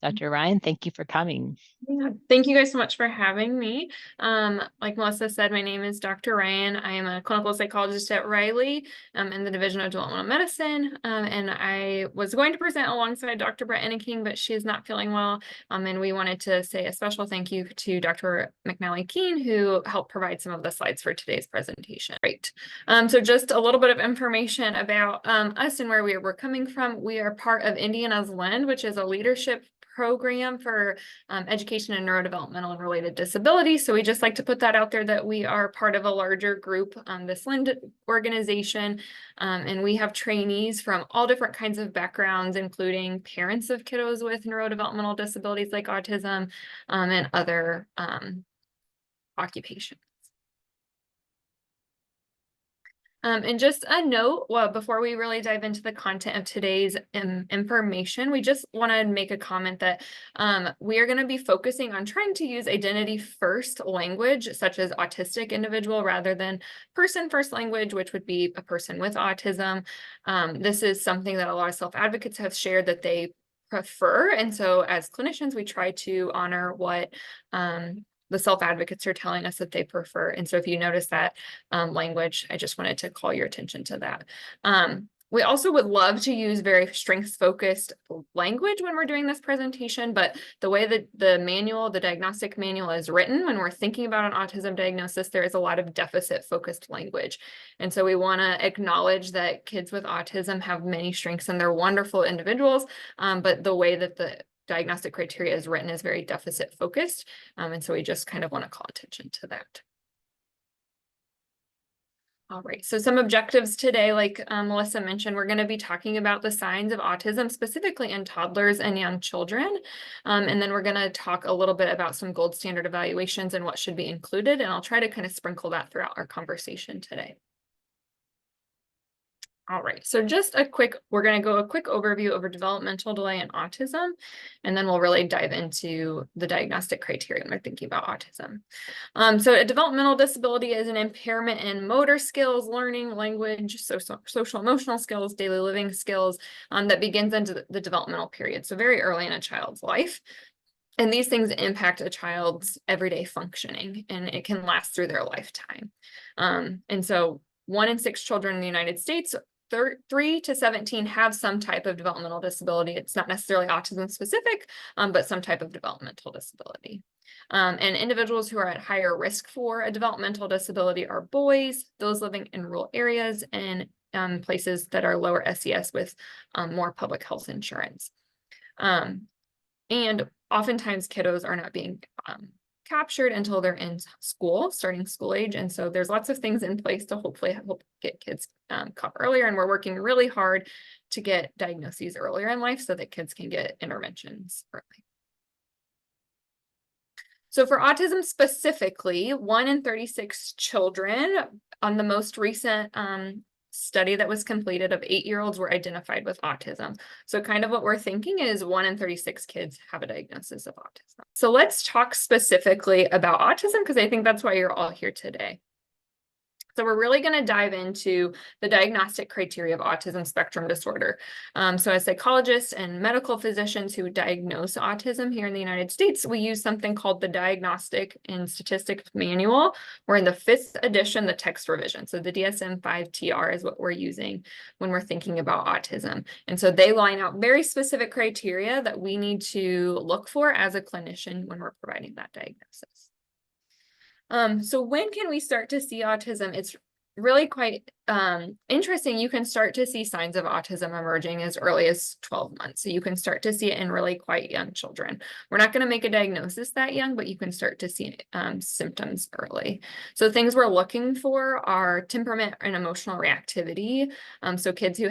Dr. Ryan, thank you for coming. Yeah, thank you guys so much for having me. Like Melissa said, my name is Dr. Ryan. I am a clinical psychologist at Riley in the Division of Developmental Medicine. And I was going to present alongside Dr. Brett Enneking, but she is not feeling well. And we wanted to say a special thank you to Dr. McNally-Keene, who helped provide some of the slides for today's presentation. Great. So just a little bit of information about us and where we're coming from. We are part of Indiana's LEND, which is a leadership program for education and neurodevelopmental and related disabilities. So we just like to put that out there that we are part of a larger group, this LEND organization, and we have trainees from all different kinds of backgrounds, including parents of kiddos with neurodevelopmental disabilities like autism and other occupations. And just a note, well, before we really dive into the content of today's information, we just want to make a comment that we are going to be focusing on trying to use identity-first language, such as autistic individual, rather than person-first language, which would be a person with autism. This is something that a lot of self-advocates have shared that they prefer. And so as clinicians, we try to honor what the self-advocates are telling us that they prefer. And so if you notice that language, I just wanted to call your attention to that. We also would love to use very strengths-focused language when we're doing this presentation, but the way that the diagnostic manual is written, when we're thinking about an autism diagnosis, there is a lot of deficit-focused language. And so we want to acknowledge that kids with autism have many strengths and they're wonderful individuals, but the way that the diagnostic criteria is written is very deficit focused. And so we just kind of want to call attention to that. All right, so some objectives today, like Melissa mentioned, we're going to be talking about the signs of autism, specifically in toddlers and young children. And then we're going to talk a little bit about some gold standard evaluations and what should be included. And I'll try to kind of sprinkle that throughout our conversation today. All right, so we're going to go a quick overview over developmental delay in autism, and then we'll really dive into the diagnostic criteria when we're thinking about autism. So a developmental disability is an impairment in motor skills, learning, language, social emotional skills, daily living skills that begins into the developmental period, so very early in a child's life. And these things impact a child's everyday functioning, and it can last through their lifetime. And so 1 in 6 children in the United States 3 to 17 have some type of developmental disability. It's not necessarily autism specific, but some type of developmental disability. And individuals who are at higher risk for a developmental disability are boys, those living in rural areas, and places that are lower SES with more public health insurance. And oftentimes kiddos are not being captured until they're in school, starting school age. And so there's lots of things in place to hopefully help get kids caught earlier. And we're working really hard to get diagnoses earlier in life so that kids can get interventions early. So for autism specifically, 1 in 36 children on the most recent study that was completed of 8-year-olds were identified with autism. So kind of what we're thinking is 1 in 36 kids have a diagnosis of autism. So let's talk specifically about autism, because I think that's why you're all here today. So we're really going to dive into the diagnostic criteria of autism spectrum disorder. So as psychologists and medical physicians who diagnose autism here in the United States, we use something called the Diagnostic and Statistics Manual. We're in the 5th edition, the text revision. So the DSM-5-TR is what we're using when we're thinking about autism. And so they line out very specific criteria that we need to look for as a clinician when we're providing that diagnosis. So when can we start to see autism? It's really quite interesting. You can start to see signs of autism emerging as early as 12 months. So you can start to see it in really quite young children. We're not going to make a diagnosis that young, but you can start to see symptoms early. So things we're looking for are temperament and emotional reactivity. So kids who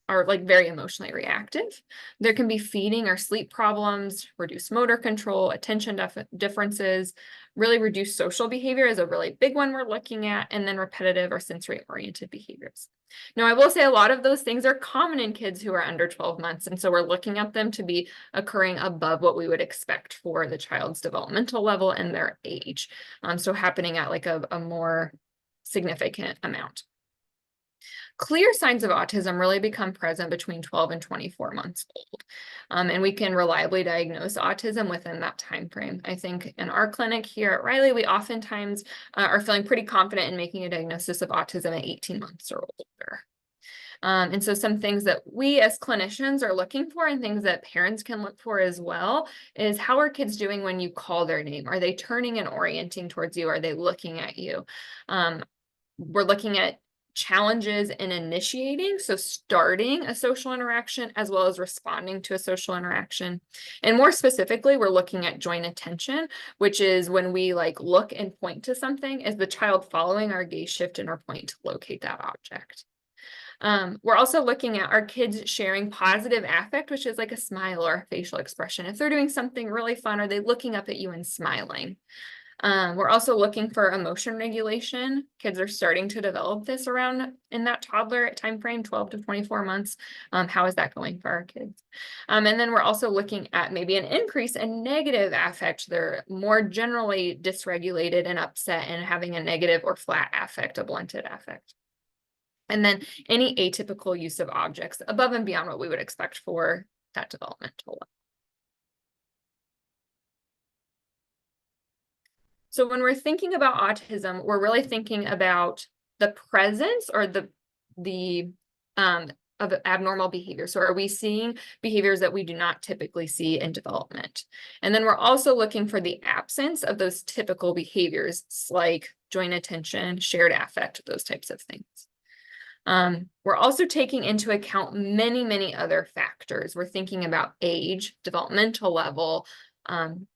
are like very emotionally reactive. There can be feeding or sleep problems, reduced motor control, attention differences, really reduced social behavior is a really big one we're looking at, and then repetitive or sensory-oriented behaviors. Now, I will say a lot of those things are common in kids who are under 12 months, and so we're looking at them to be occurring above what we would expect for the child's developmental level and their age. So happening at like a more significant amount. clear signs of autism really become present between 12 and 24 months old. And we can reliably diagnose autism within that time frame. I think in our clinic here at Riley, we oftentimes are feeling pretty confident in making a diagnosis of autism at 18 months or older. And so some things that we as clinicians are looking for and things that parents can look for as well is, how are kids doing when you call their name? Are they turning and orienting towards you? Are they looking at you? We're looking at challenges in initiating, so starting a social interaction as well as responding to a social interaction. And more specifically, we're looking at joint attention, which is when we look and point to something, is the child following our gaze shift and our point to locate that object. We're also looking at our kids sharing positive affect, which is like a smile or a facial expression. If they're doing something really fun, are they looking up at you and smiling? We're also looking for emotion regulation. Kids are starting to develop this around in that toddler timeframe, 12 to 24 months. How is that going for our kids? And then we're also looking at maybe an increase in negative affect. They're more generally dysregulated and upset and having a negative or flat affect, a blunted affect. And then any atypical use of objects above and beyond what we would expect for that developmental level. So when we're thinking about autism, we're really thinking about the presence or the of abnormal behavior. So are we seeing behaviors that we do not typically see in development? And then we're also looking for the absence of those typical behaviors like joint attention, shared affect, those types of things. We're also taking into account many, many other factors. We're thinking about age, developmental level,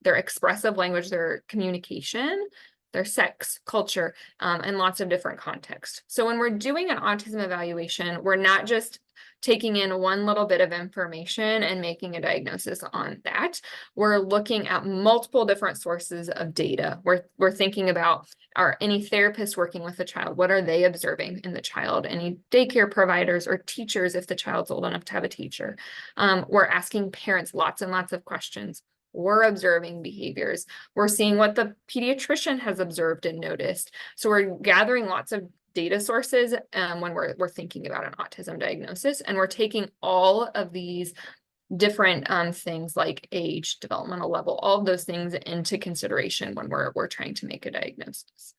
their expressive language, their communication, their sex, culture, and lots of different contexts. So when we're doing an autism evaluation, we're not just taking in one little bit of information and making a diagnosis on that. We're looking at multiple different sources of data. We're thinking about, are any therapists working with the child? What are they observing in the child? Any daycare providers or teachers if the child's old enough to have a teacher? We're asking parents lots and lots of questions. We're observing behaviors. We're seeing what the pediatrician has observed and noticed. So we're gathering lots of data sources when we're thinking about an autism diagnosis, and we're taking all of these different things like age, developmental level, all of those things into consideration when we're trying to make a diagnosis.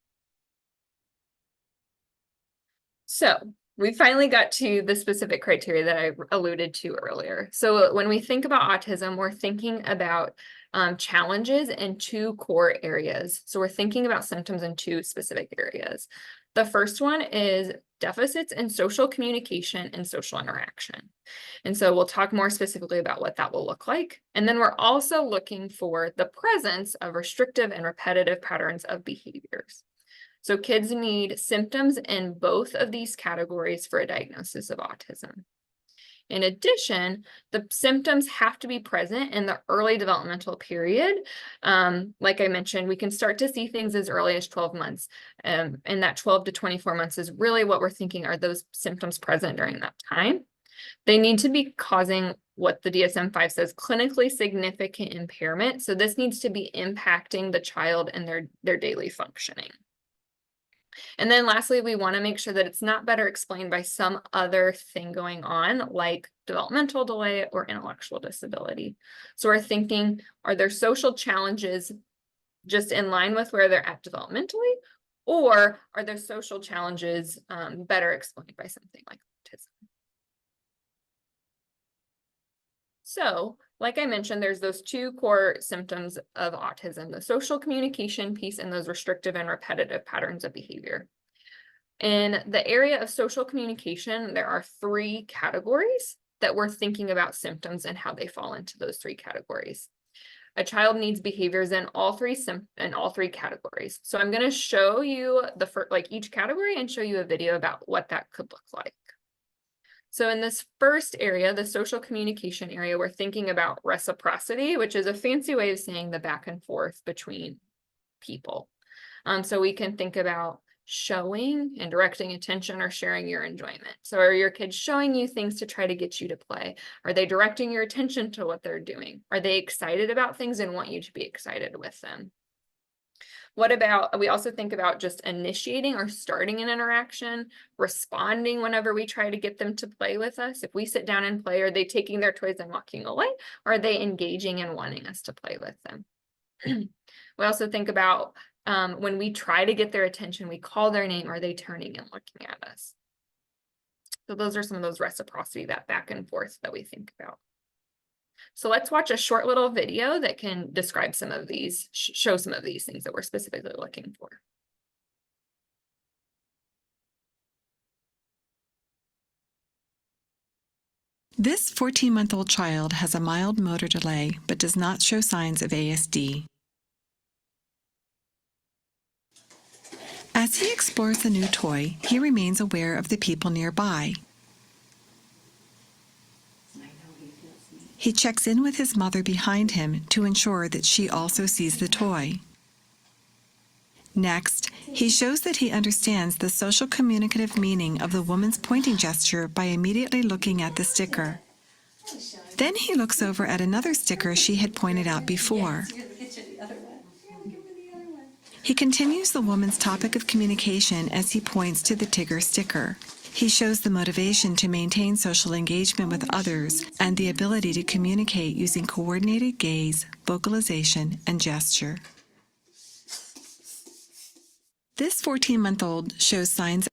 So we finally got to the specific criteria that I alluded to earlier. So when we think about autism, we're thinking about challenges in two core areas. So we're thinking about symptoms in two specific areas. The first one is deficits in social communication and social interaction. And so we'll talk more specifically about what that will look like. And then we're also looking for the presence of restrictive and repetitive patterns of behaviors. So kids need symptoms in both of these categories for a diagnosis of autism. In addition, the symptoms have to be present in the early developmental period. Like I mentioned, we can start to see things as early as 12 months. And that 12 to 24 months is really what we're thinking are those symptoms present during that time. They need to be causing what the DSM-5 says, clinically significant impairment. So this needs to be impacting the child and their daily functioning. And then lastly, we want to make sure that it's not better explained by some other thing going on, like developmental delay or intellectual disability. So we're thinking, are there social challenges just in line with where they're at developmentally, or are there social challenges better explained by something like autism? So, like I mentioned, there's those two core symptoms of autism, the social communication piece and those restrictive and repetitive patterns of behavior. In the area of social communication, there are three categories that we're thinking about symptoms and how they fall into those three categories. A child needs behaviors in all three categories. So I'm going to show you each category and show you a video about what that could look like. So in this first area, the social communication area, we're thinking about reciprocity, which is a fancy way of saying the back and forth between people. So we can think about showing and directing attention or sharing your enjoyment. So are your kids showing you things to try to get you to play? Are they directing your attention to what they're doing? Are they excited about things and want you to be excited with them? We also think about just initiating or starting an interaction, responding whenever we try to get them to play with us. If we sit down and play, are they taking their toys and walking away? Or are they engaging and wanting us to play with them? We also think about when we try to get their attention, we call their name, are they turning and looking at us? So those are some of those reciprocity, that back and forth that we think about. So let's watch a short little video that can describe some of these, show some of these things that we're specifically looking for. This 14-month-old child has a mild motor delay but does not show signs of ASD. As he explores the new toy, he remains aware of the people nearby. He checks in with his mother behind him to ensure that she also sees the toy. Next, he shows that he understands the social communicative meaning of the woman's pointing gesture by immediately looking at the sticker. Then he looks over at another sticker she had pointed out before. He continues the woman's topic of communication as he points to the Tigger sticker. He shows the motivation to maintain social engagement with others and the ability to communicate using coordinated gaze, vocalization, and gesture. This 14-month-old shows signs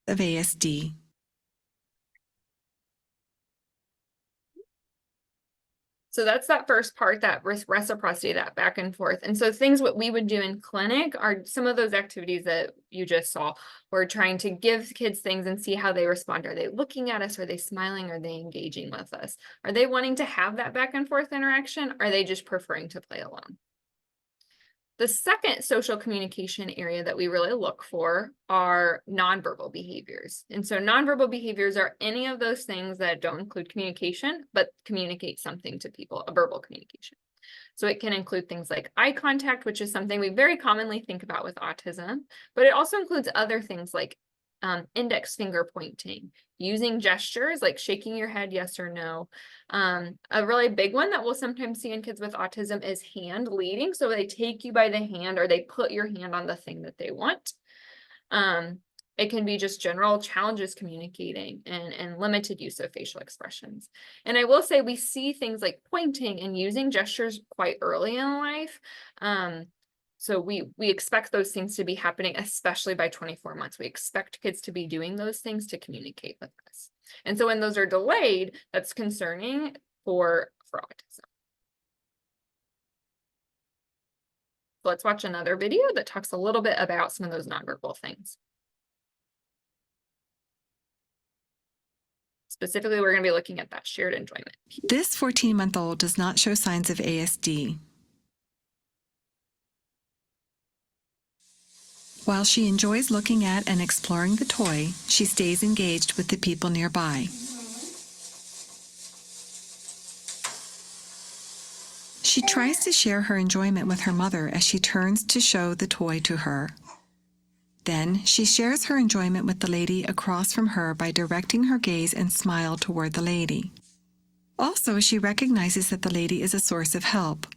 of ASD. So that's that first part, that reciprocity, that back and forth. And so things what we would do in clinic are some of those activities that you just saw. We're trying to give kids things and see how they respond. Are they looking at us? Are they smiling? Are they engaging with us? Are they wanting to have that back and forth interaction? Are they just preferring to play alone? The second social communication area that we really look for are nonverbal behaviors. And so nonverbal behaviors are any of those things that don't include communication, but communicate something to people, a verbal communication. So it can include things like eye contact, which is something we very commonly think about with autism, but it also includes other things like index finger pointing, using gestures like shaking your head yes or no. A really big one that we'll sometimes see in kids with autism is hand leading. So they take you by the hand or they put your hand on the thing that they want. It can be just general challenges communicating and limited use of facial expressions. And I will say we see things like pointing and using gestures quite early in life. So we expect those things to be happening, especially by 24 months. We expect kids to be doing those things to communicate with us. And so when those are delayed, that's concerning for autism. So let's watch another video that talks a little bit about some of those nonverbal things. Specifically, we're going to be looking at that shared enjoyment. This 14-month-old does not show signs of ASD. While she enjoys looking at and exploring the toy, she stays engaged with the people nearby. She tries to share her enjoyment with her mother as she turns to show the toy to her. Then she shares her enjoyment with the lady across from her by directing her gaze and smile toward the lady. Also, she recognizes that the lady is a source of help.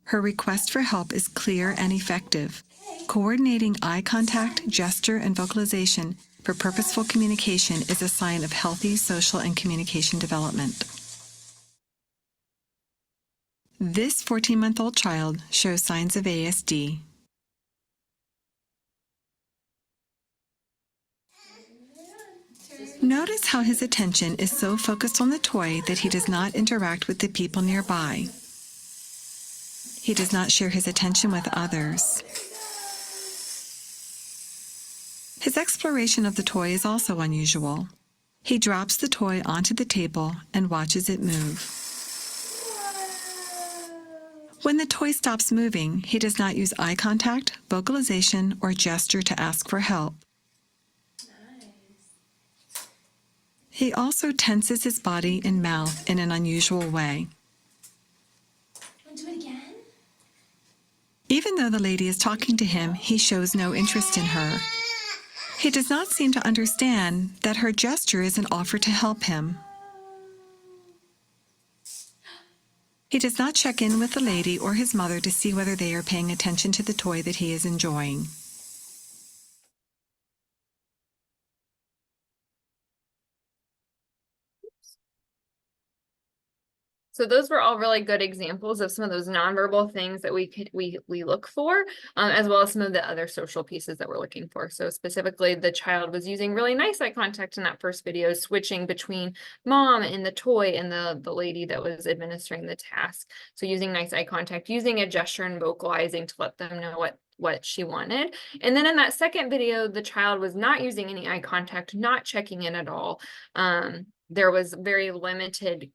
Her request for help is clear and effective. Coordinating eye contact, gesture, and vocalization for purposeful communication is a sign of healthy social and communication development. This 14-month-old child shows signs of ASD. Notice how his attention is so focused on the toy that he does not interact with the people nearby. He does not share his attention with others. His exploration of the toy is also unusual. He drops the toy onto the table and watches it move. When the toy stops moving, he does not use eye contact, vocalization, or gesture to ask for help. He also tenses his body and mouth in an unusual way. Want to do it again? Even though the lady is talking to him, he shows no interest in her. He does not seem to understand that her gesture is an offer to help him. He does not check in with the lady or his mother to see whether they are paying attention to the toy that he is enjoying. So those were all really good examples of some of those nonverbal things that we look for, as well as some of the other social pieces that we're looking for. So specifically, the child was using really nice eye contact in that first video, switching between mom and the toy and the lady that was administering the task. So using nice eye contact, using a gesture and vocalizing to let them know what she wanted. And then in that second video, the child was not using any eye contact, not checking in at all. There was very limited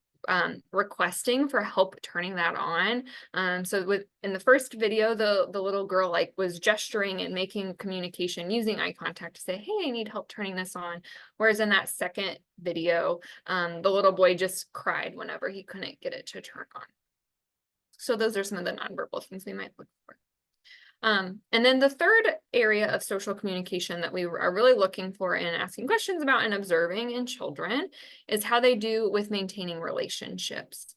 requesting for help turning that on. So in the first video, the little girl like was gesturing and making communication using eye contact to say, hey, I need help turning this on. Whereas in that second video, the little boy just cried whenever he couldn't get it to turn on. So those are some of the nonverbal things we might look for. And then the third area of social communication that we are really looking for and asking questions about and observing in children is how they do with maintaining relationships.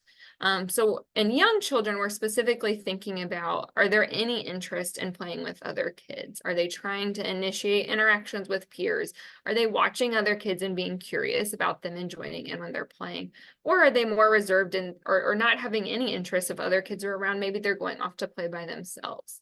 So in young children, we're specifically thinking about, are there any interest in playing with other kids? Are they trying to initiate interactions with peers? Are they watching other kids and being curious about them and joining in when they're playing? Or are they more reserved and or not having any interest if other kids are around? Maybe they're going off to play by themselves.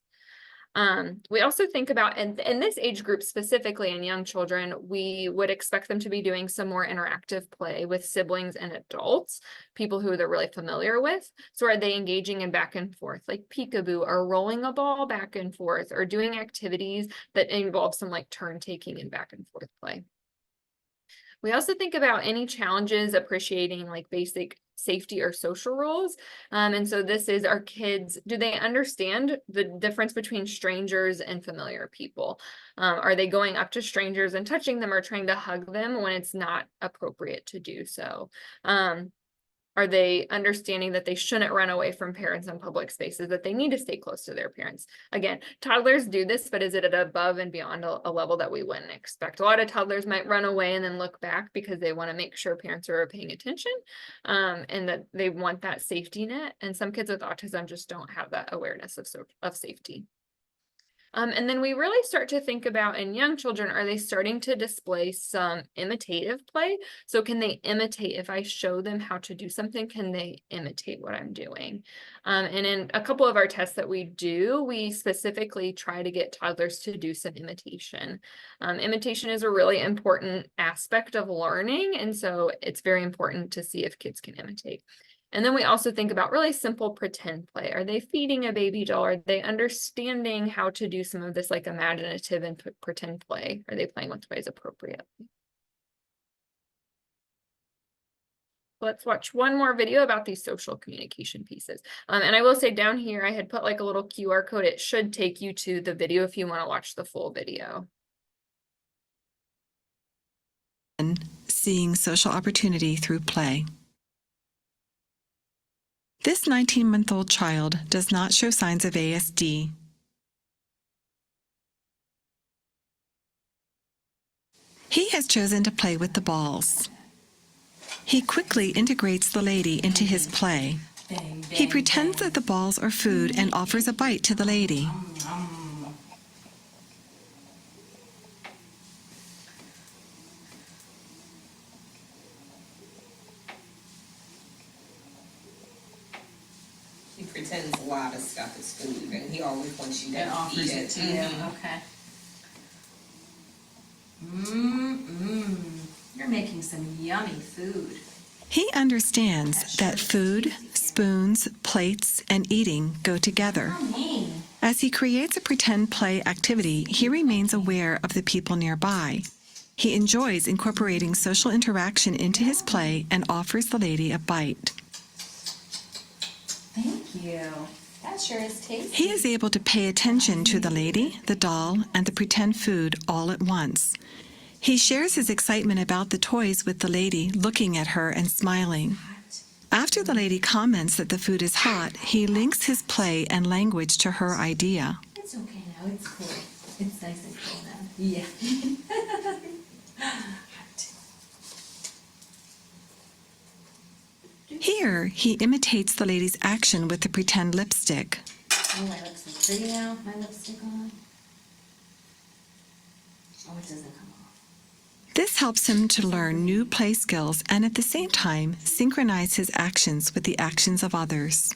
We also think about, in this age group specifically in young children, we would expect them to be doing some more interactive play with siblings and adults, people who they're really familiar with. So are they engaging in back and forth, like peekaboo, or rolling a ball back and forth, or doing activities that involve some like turn taking and back and forth play? We also think about any challenges appreciating like basic safety or social rules. And so this is, our kids, do they understand the difference between strangers and familiar people? Are they going up to strangers and touching them or trying to hug them when it's not appropriate to do so? Are they understanding that they shouldn't run away from parents in public spaces, that they need to stay close to their parents? Again, toddlers do this, but is it at above and beyond a level that we wouldn't expect? A lot of toddlers might run away and then look back because they want to make sure parents are paying attention, and that they want that safety net. And some kids with autism just don't have that awareness of safety. And then we really start to think about, in young children, are they starting to display some imitative play? So can they imitate, if I show them how to do something, can they imitate what I'm doing? And in a couple of our tests that we do, we specifically try to get toddlers to do some imitation. Imitation is a really important aspect of learning, and so it's very important to see if kids can imitate. And then we also think about really simple pretend play. Are they feeding a baby doll? Are they understanding how to do some of this like imaginative and pretend play? Are they playing with toys appropriately? Let's watch one more video about these social communication pieces. And I will say down here, I had put like a little QR code. It should take you to the video if you want to watch the full video. Seeing social opportunity through play. This 19-month-old child does not show signs of ASD. He has chosen to play with the balls. He quickly integrates the lady into his play. He pretends that the balls are food and offers a bite to the lady. He pretends a lot of stuff is food, and he always wants you to It offers eat it to you. Okay. You're making some yummy food. He understands that food, spoons, plates, and eating go together. Yummy. As he creates a pretend play activity, he remains aware of the people nearby. He enjoys incorporating social interaction into his play and offers the lady a bite. Thank you. That sure is tasty. He is able to pay attention to the lady, the doll, and the pretend food all at once. He shares his excitement about the toys with the lady, looking at her and smiling. After the lady comments that the food is hot, he links his play and language to her idea. It's okay now. It's cool. It's nice and cool now. Yeah. Here, he imitates the lady's action with the pretend lipstick. Oh, I look so pretty now with my lipstick on. Oh, it doesn't come off. This helps him to learn new play skills and at the same time synchronize his actions with the actions of others.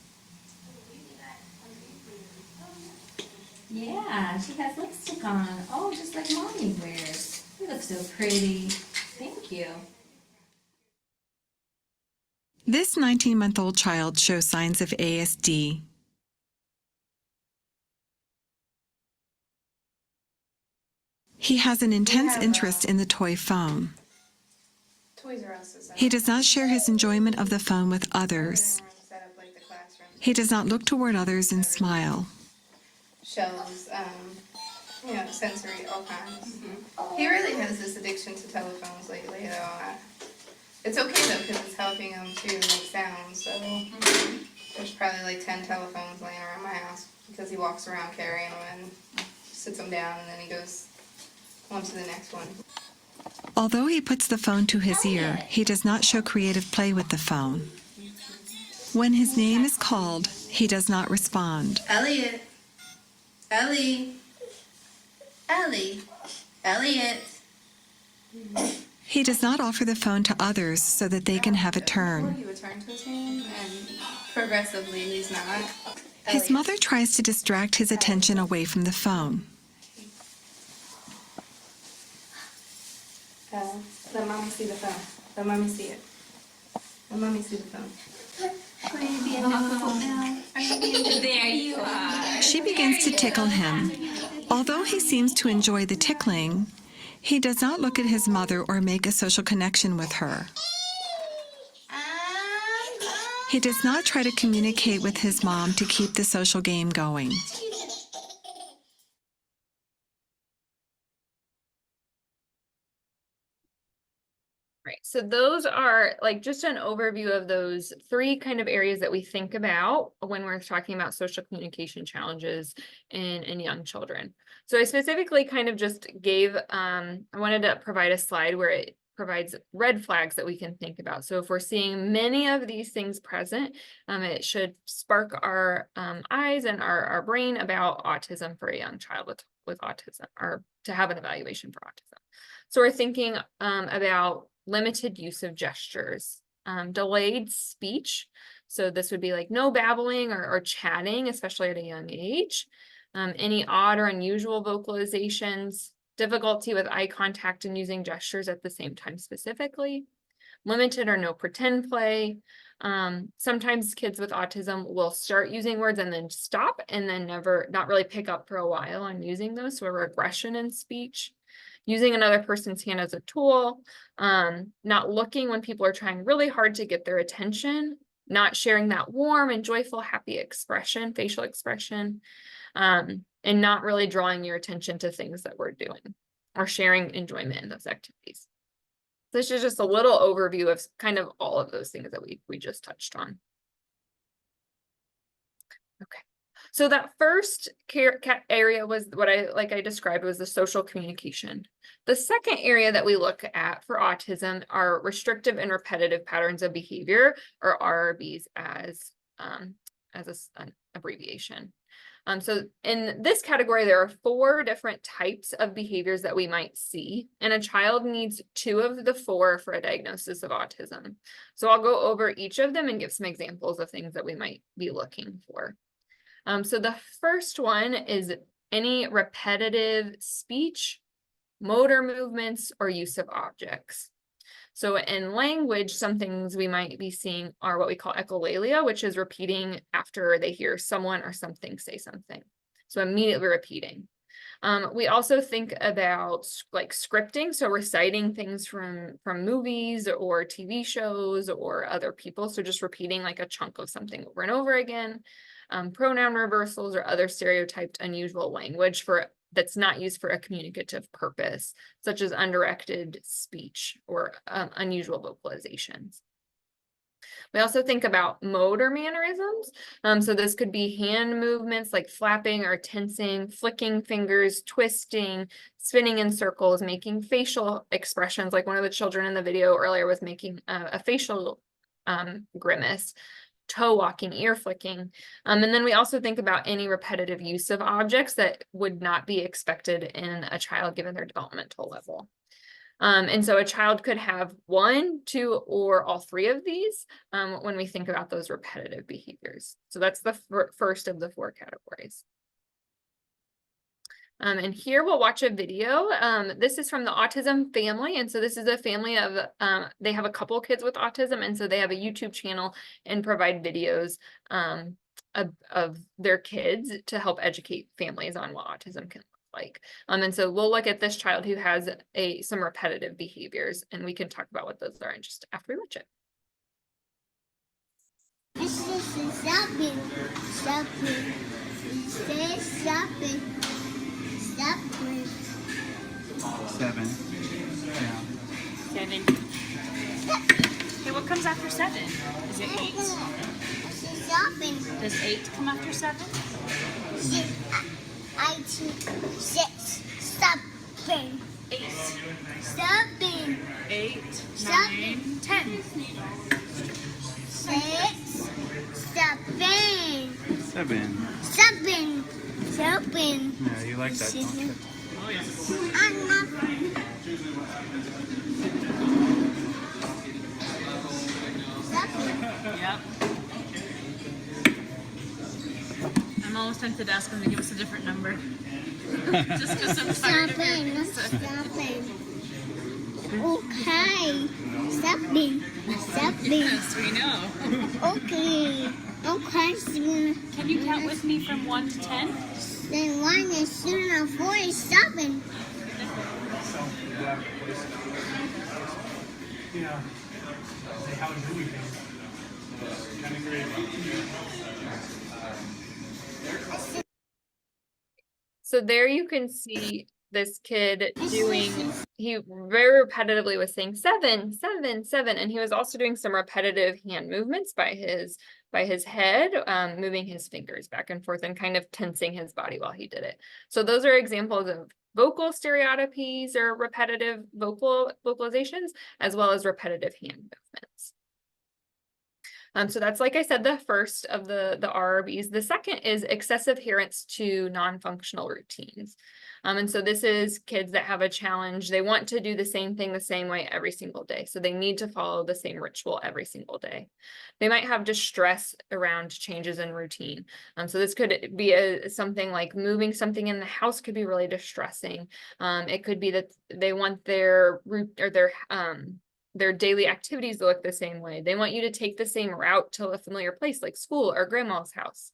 Yeah, she has lipstick on. Oh, just like Mommy wears. You look so pretty. Thank you. This 19-month-old child shows signs of ASD. He has an intense interest in the toy phone. Toys R Us is He does not share his enjoyment of the phone with others. set up like the classroom. He does not look toward others and smile. Shelves, sensory, all kinds. He really has this addiction to telephones lately, though. It's okay though, because it's helping him to make sounds. So there's probably like 10 telephones laying around my house because he walks around carrying them and sits them down, and then he goes on to the next one. Although he puts the phone to his ear, he does not show creative play with the phone. When his name is called, he does not respond. Elliot. Ellie. Ellie. Elliot. He does not offer the phone to others so that they can have a turn. He would turn to his name, and progressively he's not. His mother tries to distract his attention away from the phone. Let mommy see the phone. Let mommy see it. Let mommy see the phone. There you are. She begins to tickle him. Although he seems to enjoy the tickling, he does not look at his mother or make a social connection with her. He does not try to communicate with his mom to keep the social game going. Right. So those are like just an overview of those three kind of areas that we think about when we're talking about social communication challenges in young children. So I specifically kind of just gave, I wanted to provide a slide where it provides red flags that we can think about. So if we're seeing many of these things present, it should spark our eyes and our brain about autism for a young child with autism, or to have an evaluation for autism. So we're thinking about limited use of gestures, delayed speech. So this would be like no babbling or chatting, especially at a young age. Any odd or unusual vocalizations, difficulty with eye contact and using gestures at the same time specifically, limited or no pretend play. Sometimes kids with autism will start using words and then stop and then not really pick up for a while on using those. So a regression in speech. Using another person's hand as a tool, not looking when people are trying really hard to get their attention, not sharing that warm and joyful, happy expression, facial expression, and not really drawing your attention to things that we're doing or sharing enjoyment in those activities. This is just a little overview of kind of all of those things that we just touched on. Okay. So that first area was what I described was the social communication. The second area that we look at for autism are restrictive and repetitive patterns of behavior, or RRBs as an abbreviation. So in this category, there are 4 different types of behaviors that we might see, and a child needs 2 of the 4 for a diagnosis of autism. So I'll go over each of them and give some examples of things that we might be looking for. So the first one is any repetitive speech, motor movements, or use of objects. So in language, some things we might be seeing are what we call echolalia, which is repeating after they hear someone or something say something. So immediately repeating. We also think about like scripting, so reciting things from movies or TV shows or other people. So just repeating like a chunk of something over and over again. Pronoun reversals or other stereotyped unusual language that's not used for a communicative purpose, such as undirected speech or unusual vocalizations. We also think about motor mannerisms. So this could be hand movements like flapping or tensing, flicking fingers, twisting, spinning in circles, making facial expressions. Like one of the children in the video earlier was making a facial grimace, toe walking, ear flicking. And then we also think about any repetitive use of objects that would not be expected in a child given their developmental level. And so a child could have 1, 2, or all 3 of these when we think about those repetitive behaviors. So that's the first of the 4 categories. And here we'll watch a video. This is from the autism family. And so this is a family of, they have a couple kids with autism. And so they have a YouTube channel and provide videos of their kids to help educate families on what autism can look like. And so we'll look at this child who has some repetitive behaviors, and we can talk about what those are in just after we watch it. Stopping. Stopping. 7. Yeah. 7. Okay, what comes after 7? Is it 8? Stopping. Does 8 come after 7? 6. Stopping. 8. Stopping. 8, 9, 10. 6. Stopping. 7. Stopping. Stopping. Yeah, you like that, don't you? Oh, yeah. Yep. I'm almost tempted to ask them to give us a different number. Just because I'm tired of hearing it. Stopping. Okay. Stopping. Yes, we know. Okay. Can you count with me from 1 to 10? Then 1 is 2 and 4 is 7. Yeah. How do we think? Kind of great. So there you can see this kid he very repetitively was saying 7, 7, 7. And he was also doing some repetitive hand movements by his head, moving his fingers back and forth and kind of tensing his body while he did it. So those are examples of vocal stereotypies or repetitive vocalizations, as well as repetitive hand movements. So that's, like I said, the first of the RRBs. The second is excessive adherence to non-functional routines. And so this is kids that have a challenge. They want to do the same thing the same way every single day. So they need to follow the same ritual every single day. They might have distress around changes in routine. So this could be something like moving something in the house could be really distressing. It could be that they want their daily activities to look the same way. They want you to take the same route to a familiar place like school or grandma's house.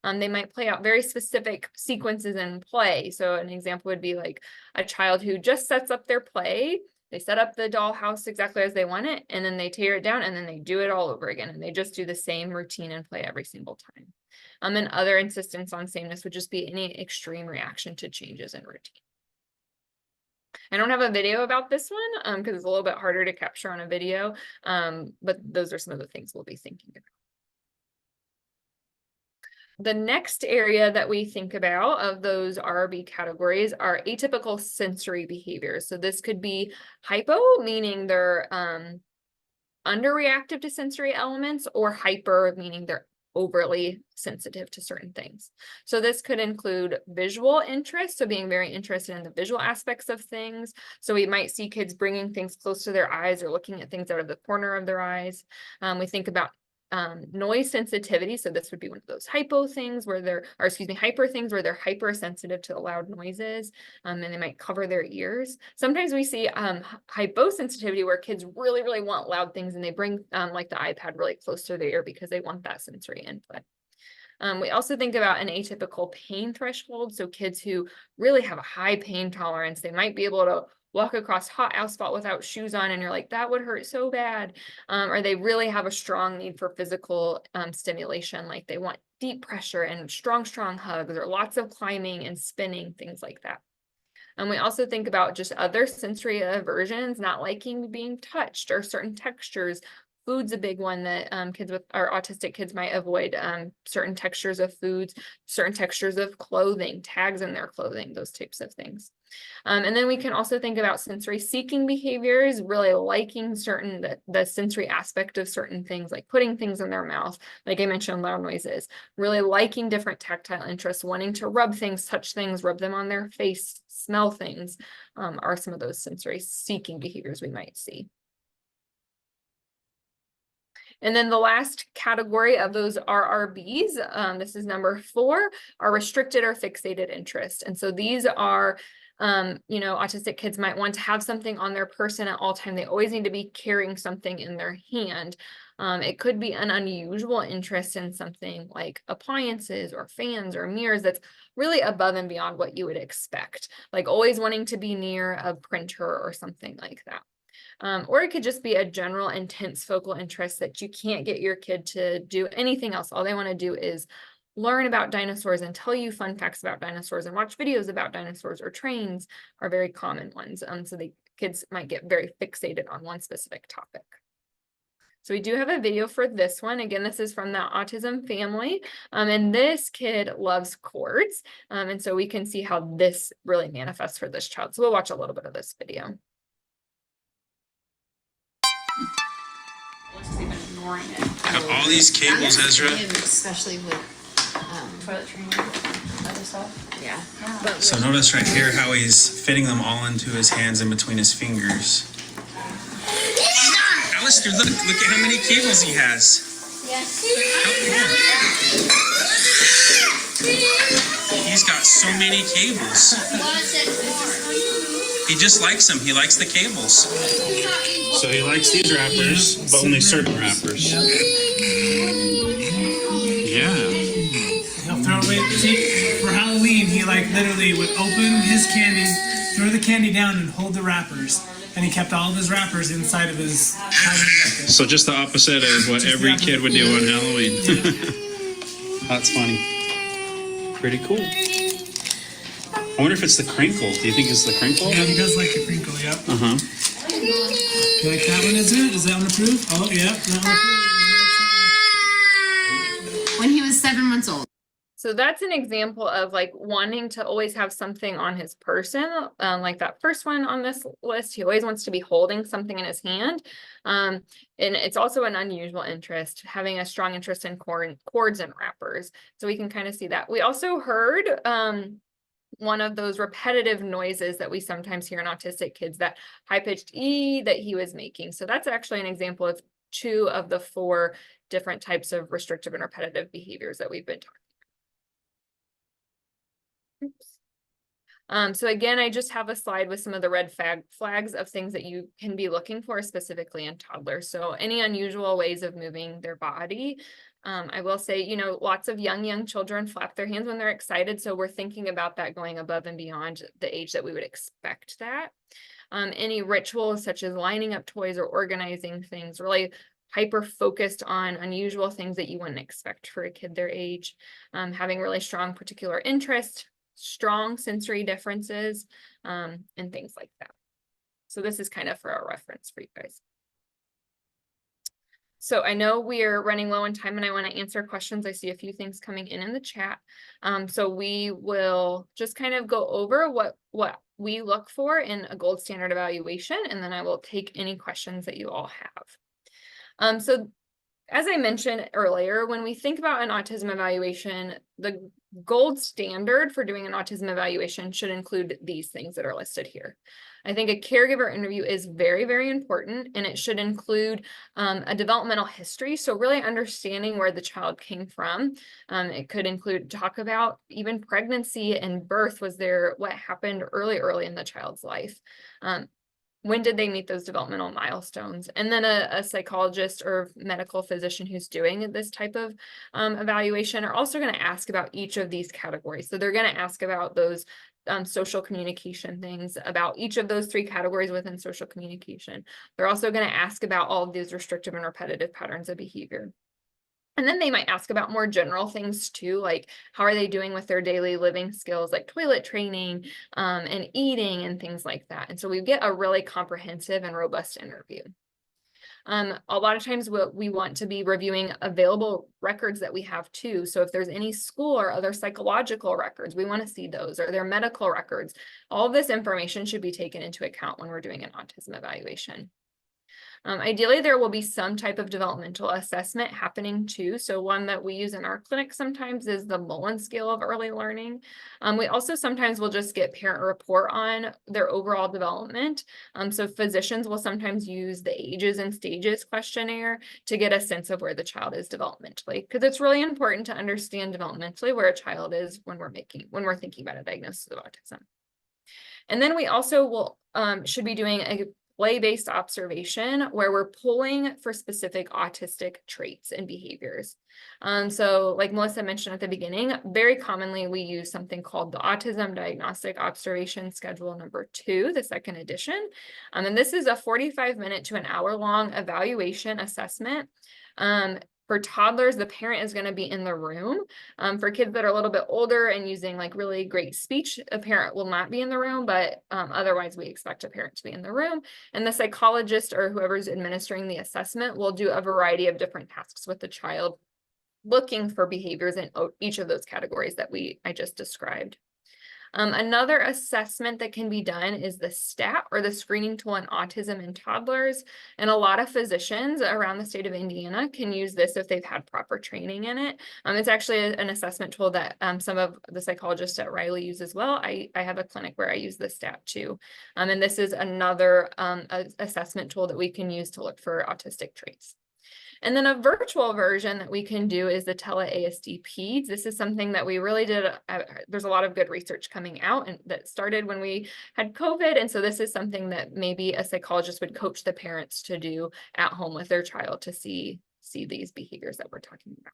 They might play out very specific sequences in play. So an example would be like a child who just sets up their play. They set up the dollhouse exactly as they want it, and then they tear it down, and then they do it all over again. And they just do the same routine and play every single time. And other insistence on sameness would just be any extreme reaction to changes in routine. I don't have a video about this one because it's a little bit harder to capture on a video, but those are some of the things we'll be thinking about. The next area that we think about of those RRB categories are atypical sensory behaviors. So this could be hypo, meaning they're underreactive to sensory elements, or hyper, meaning they're overly sensitive to certain things. So this could include visual interest, so being very interested in the visual aspects of things. So we might see kids bringing things close to their eyes or looking at things out of the corner of their eyes. We think about noise sensitivity. So this would be one of those hyper things where they're hypersensitive to the loud noises, and they might cover their ears. Sometimes we see hyposensitivity where kids really, really want loud things and they bring like the iPad really close to their ear because they want that sensory input. We also think about an atypical pain threshold. So kids who really have a high pain tolerance, they might be able to walk across hot asphalt without shoes on, and you're like, that would hurt so bad. Or they really have a strong need for physical stimulation, like they want deep pressure and strong hugs, or lots of climbing and spinning, things like that. And we also think about just other sensory aversions, not liking being touched or certain textures, Food's a big one that kids with or autistic kids might avoid, certain textures of foods, certain textures of clothing, tags in their clothing, those types of things. And then we can also think about sensory seeking behaviors, really liking the sensory aspect of certain things, like putting things in their mouth, like I mentioned, loud noises, really liking different tactile interests, wanting to rub things, touch things, rub them on their face, smell things, are some of those sensory seeking behaviors we might see. And then the last category of those RRBs, this is number 4, are restricted or fixated interest. And so these are, autistic kids might want to have something on their person at all time. They always need to be carrying something in their hand. It could be an unusual interest in something like appliances or fans or mirrors that's really above and beyond what you would expect, like always wanting to be near a printer or something like that. Or it could just be a general intense focal interest that you can't get your kid to do anything else. All they want to do is learn about dinosaurs and tell you fun facts about dinosaurs and watch videos about dinosaurs, or trains are very common ones. So the kids might get very fixated on one specific topic. So we do have a video for this one. Again, this is from the autism family. And this kid loves chords. And so we can see how this really manifests for this child. So we'll watch a little bit of this video. Have all these cables, Ezra. Especially with toilet training, other stuff. Yeah. So notice right here how he's fitting them all into his hands in between his fingers. Alistair, look at how many cables he has. He's got so many cables. He just likes them. He likes the cables. So he likes these wrappers, but only certain wrappers. Yeah. He'll throw away. See, for Halloween, he literally would open his candy, throw the candy down, and hold the wrappers. And he kept all of his wrappers inside of his Halloween bucket. So just the opposite of what every kid would do on Halloween. That's funny. Pretty cool. I wonder if it's the crinkle. Do you think it's the crinkle? Yeah, he does like the crinkle, yep. Uh-huh. You like that one, isn't it? Is that one approved? Oh, yeah. That one approved. When he was 7 months old. So that's an example of like wanting to always have something on his person, like that first one on this list. He always wants to be holding something in his hand. And it's also an unusual interest, having a strong interest in cords and wrappers. So we can kind of see that. We also heard one of those repetitive noises that we sometimes hear in autistic kids, that high-pitched E that he was making. So that's actually an example of 2 of the 4 different types of restrictive and repetitive behaviors that we've been talking about. So again, I just have a slide with some of the red flags of things that you can be looking for specifically in toddlers. So any unusual ways of moving their body. I will say, lots of young children flap their hands when they're excited. So we're thinking about that going above and beyond the age that we would expect that. Any rituals such as lining up toys or organizing things, really hyper-focused on unusual things that you wouldn't expect for a kid their age. Having really strong particular interest, strong sensory differences, and things like that. So this is kind of for a reference for you guys. So I know we are running low on time and I want to answer questions. I see a few things coming in the chat. So we will just kind of go over what we look for in a gold standard evaluation, and then I will take any questions that you all have. So as I mentioned earlier, when we think about an autism evaluation, the gold standard for doing an autism evaluation should include these things that are listed here. I think a caregiver interview is very, very important, and it should include a developmental history. So really understanding where the child came from. It could include talk about even pregnancy and birth. Was there what happened early in the child's life? When did they meet those developmental milestones? And then a psychologist or medical physician who's doing this type of evaluation are also going to ask about each of these categories. So they're going to ask about those social communication things, about each of those 3 categories within social communication. They're also going to ask about all of these restrictive and repetitive patterns of behavior. And then they might ask about more general things too, like how are they doing with their daily living skills, like toilet training and eating and things like that. And so we get a really comprehensive and robust interview. A lot of times we want to be reviewing available records that we have too. So if there's any school or other psychological records, we want to see those, or their medical records. All of this information should be taken into account when we're doing an autism evaluation. Ideally, there will be some type of developmental assessment happening too. So one that we use in our clinic sometimes is the Mullen scale of early learning. We also sometimes will just get parent report on their overall development. So physicians will sometimes use the ages and stages questionnaire to get a sense of where the child is developmentally, because it's really important to understand developmentally where a child is when we're thinking about a diagnosis of autism. And then we also will should be doing a play-based observation where we're pulling for specific autistic traits and behaviors. So like Melissa mentioned at the beginning, very commonly we use something called the Autism Diagnostic Observation Schedule number 2, the 2nd edition. And this is a 45-minute to an hour-long evaluation assessment. For toddlers, the parent is going to be in the room. For kids that are a little bit older and using like really great speech, a parent will not be in the room, but otherwise we expect a parent to be in the room. And the psychologist or whoever's administering the assessment will do a variety of different tasks with the child, looking for behaviors in each of those categories that I just described. Another assessment that can be done is the STAT, or the screening tool in autism in toddlers. And a lot of physicians around the state of Indiana can use this if they've had proper training in it. It's actually an assessment tool that some of the psychologists at Riley use as well. I have a clinic where I use the STAT too. And this is another assessment tool that we can use to look for autistic traits. And then a virtual version that we can do is the tele-ASD Peds. This is something that we really did. There's a lot of good research coming out and that started when we had COVID. And so this is something that maybe a psychologist would coach the parents to do at home with their child to see these behaviors that we're talking about.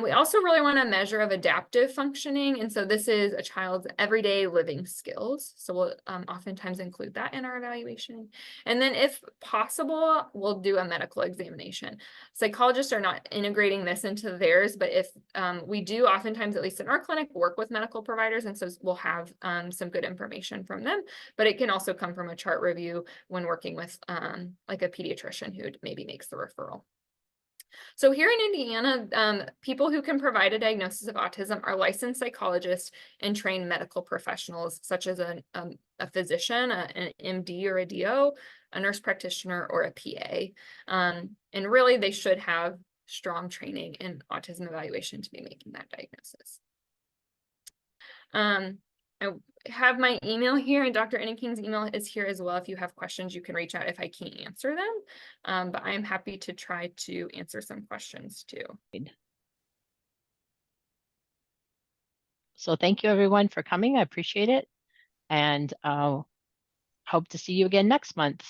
We also really want to measure of adaptive functioning. And so this is a child's everyday living skills. So we'll oftentimes include that in our evaluation. And then if possible, we'll do a medical examination. Psychologists are not integrating this into theirs, but if we do oftentimes, at least in our clinic, work with medical providers. And so we'll have some good information from them, but it can also come from a chart review when working with like a pediatrician who maybe makes the referral. So here in Indiana, people who can provide a diagnosis of autism are licensed psychologists and trained medical professionals, such as a physician, an MD or a DO, a nurse practitioner, or a PA. And really, they should have strong training in autism evaluation to be making that diagnosis. I have my email here, and Dr. Enneking's email is here as well. If you have questions, you can reach out if I can't answer them. But I am happy to try to answer some questions too. So thank you everyone for coming. I appreciate it. And hope to see you again next month.